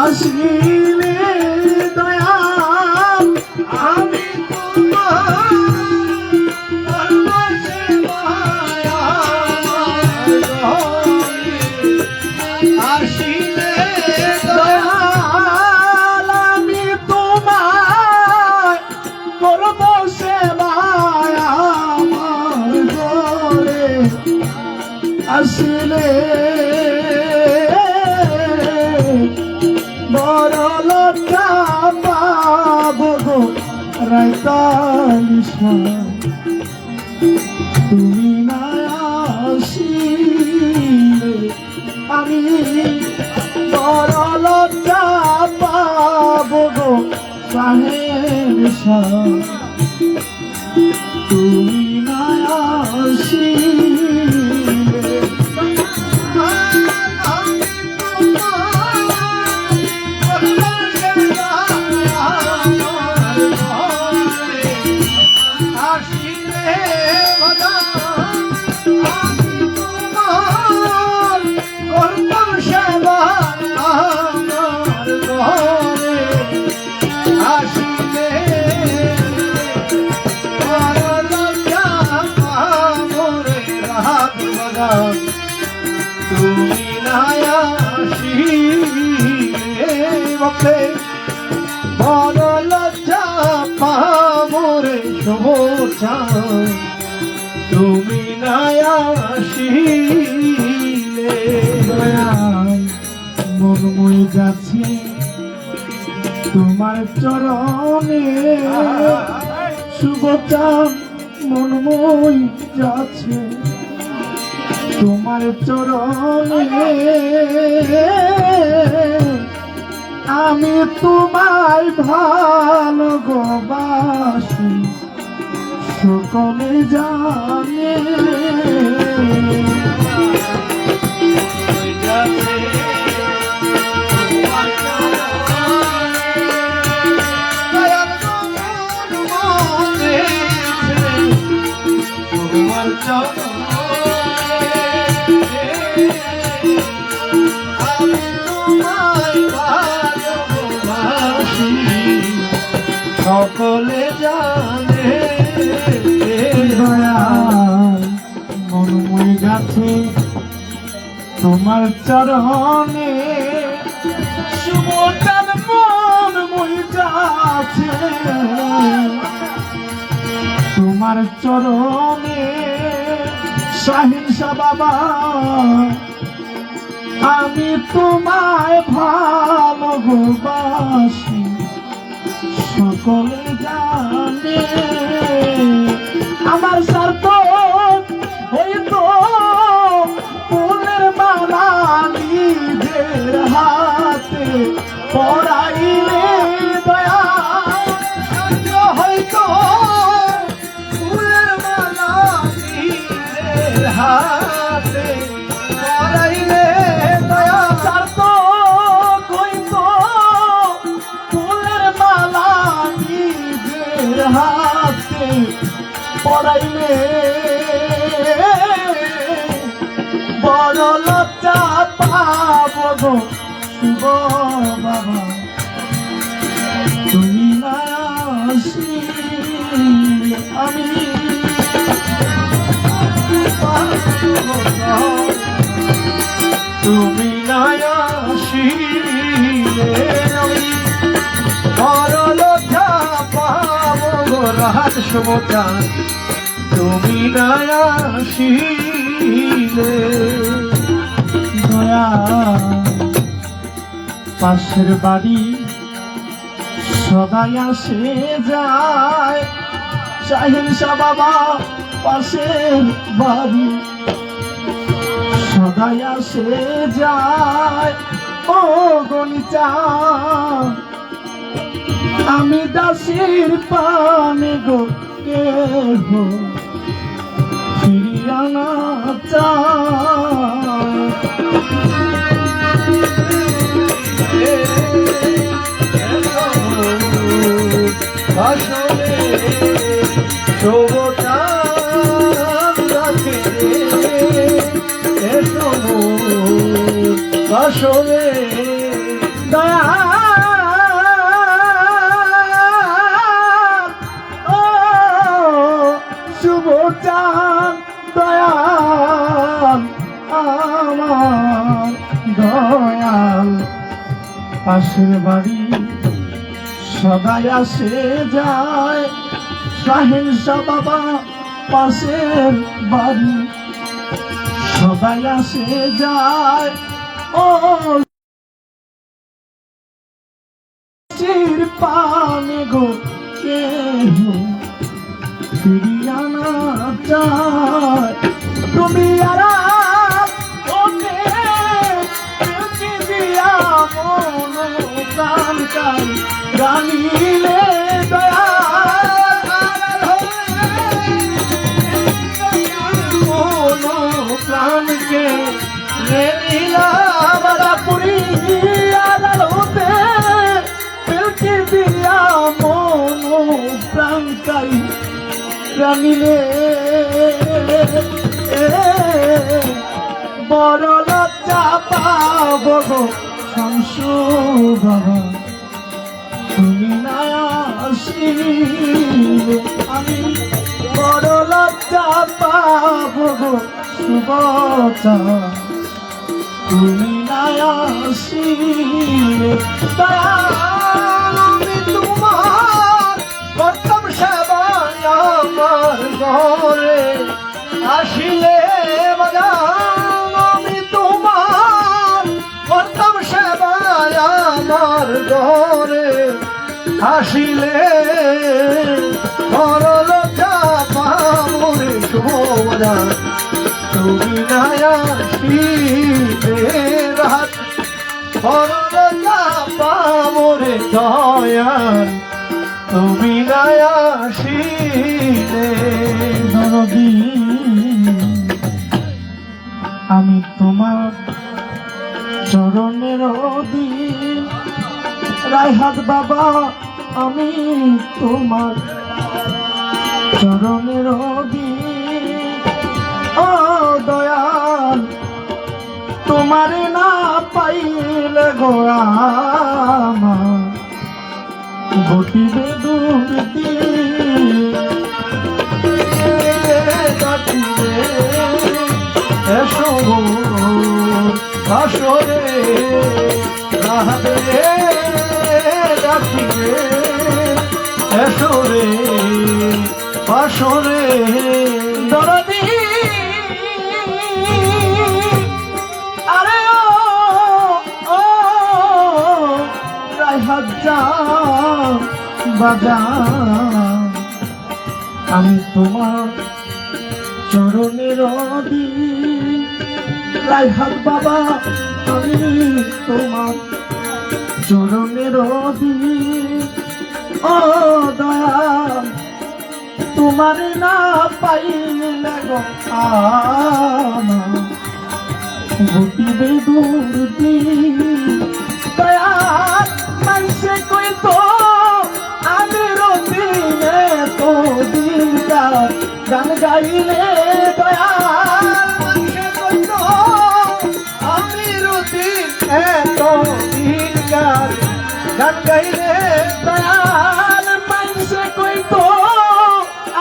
আসিলে দয়াল আমি আসিলে দয়াল আমি তোমায় করব সেবা আমার ঘরে আসিলে বড় লজ্জা পাবো গো রাইতালিশা তুমি না আসিলে আমি বড় লজ্জা পাবো গো সাহেব তুমি না আসিলে তুমি না আসিলে বড় লজ্জা পাবো রে শোভা তুমি না আসিলে মন মই যাচ্ছে তোমার চরণে শুভতা মন মই যাচ্ছে তোমার চরণে আমি তোমায় ভালোবাসি সকলে জানে সকলে জানে মনময় গাছে তোমার চরণে সুমতার মনময় যাচ্ছে তোমার চরণে শাহিনশা বাবা আমি তোমায় ভালোবাসি সকলে জানে আমার স্বার্থ হয়তো ফুলের মালা নিজের হাতে পড়াইলে দয়া হয়তো ফুলের মালা নিজের হাতে পড়াইলে দয়া স্বার্থ হয়তো ফুলের মালা নিজের হাতে পড়াইলে বড় লজ্জা পাবো গো শুভ বাবা তুমি না আসিলে আমি তুমি না আসিলে আমি বড় লজ্জা পাবো গো রাত শুভতা তুমি না আসিলে দয়া পাশের বাড়ি সদাই আসে যায় শাহিনশা বাবা পাশের বাড়ি সদাই আসে যায় ও গণিতা আমি দাসির পানে গো কেহ ফিরিয়া না চায় আসলে শোভতা আসলে দয়া পাশের বাড়ি সদাই আসে যায় শাহিন শাহ বাবা পাশের বাড়ি সদাই আসে যায় ও চির পানে গো কেহ ফিরিয়া না যায় তুমি আর ওকে দিয়া মন প্রাণ কাই জানিলে দয়া মন প্রাণকে রেলা বড় পুরি আদাল হতে ফিরকি দিয়া মন প্রাণ কাই জানিলে বড় লজ্জা পাব গো শামসু বাবা তুমি না আসিলে আমি বড় লজ্জা পাব গো সুবচা তুমি না আসিলে আমি তোমার করতাম সেবায় আমার ঘরে আসিলে আমি তোমার করতাম সেবায় আমার ঘরে আসিলে বড় পামরে শোভা তুমি না আসিলে রাত বড় পামরে দয়াল তুমি না আসিলে নদী আমি তোমার চরণের অধীন রায়হাট বাবা আমি তোমার চরণের অধীন ও দয়াল তোমারে না পাইলে গো আমার ঘটিবে দুর্নীতি এসো আসরে রাহাবে ডাকিবে এসরে আসরে দরদি আরে ও রায়হাট বাজার আমি তোমার চরণের অধীন রায়হাট বাবা আমি তোমার চরণের অধীন ও দয়াল তোমারে না পাইলে গো আমার ঘটিবে দুর্দিন দয়াল মানুষে কইতো আমি রতিনে তো দিনকার গান গাইলে দয়াল মানুষে কইতো আমি রতিনে তো দিনকার গান গাইলে দয়াল মানুষে কইতো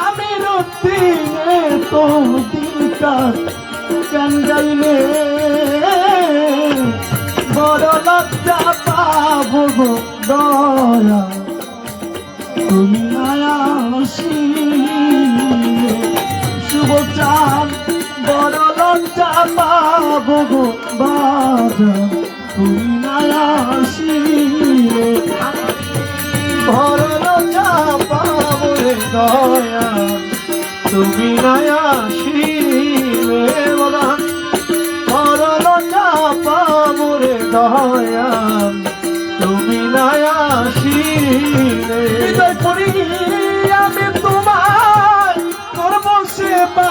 আমি রতিনে তো দিনকার গান গাইলে বড় লজ্জা পাব গো দয়া তুমি আসিলে শুভ চাঁদ বড় লজ্জা পাব গো বাজা তুমি আসিলে বড় লজ্জা পাব রে দয়া তুমি আসিলে বড় লজ্জা পাব রে দয়া তুমি আসিলে আমি তোমার করব সেবা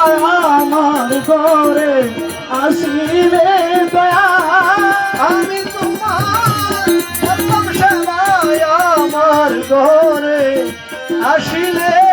আমার ঘরে আসিলে দয়া আমি তোমার করব সেবা আমার ঘরে আসিলে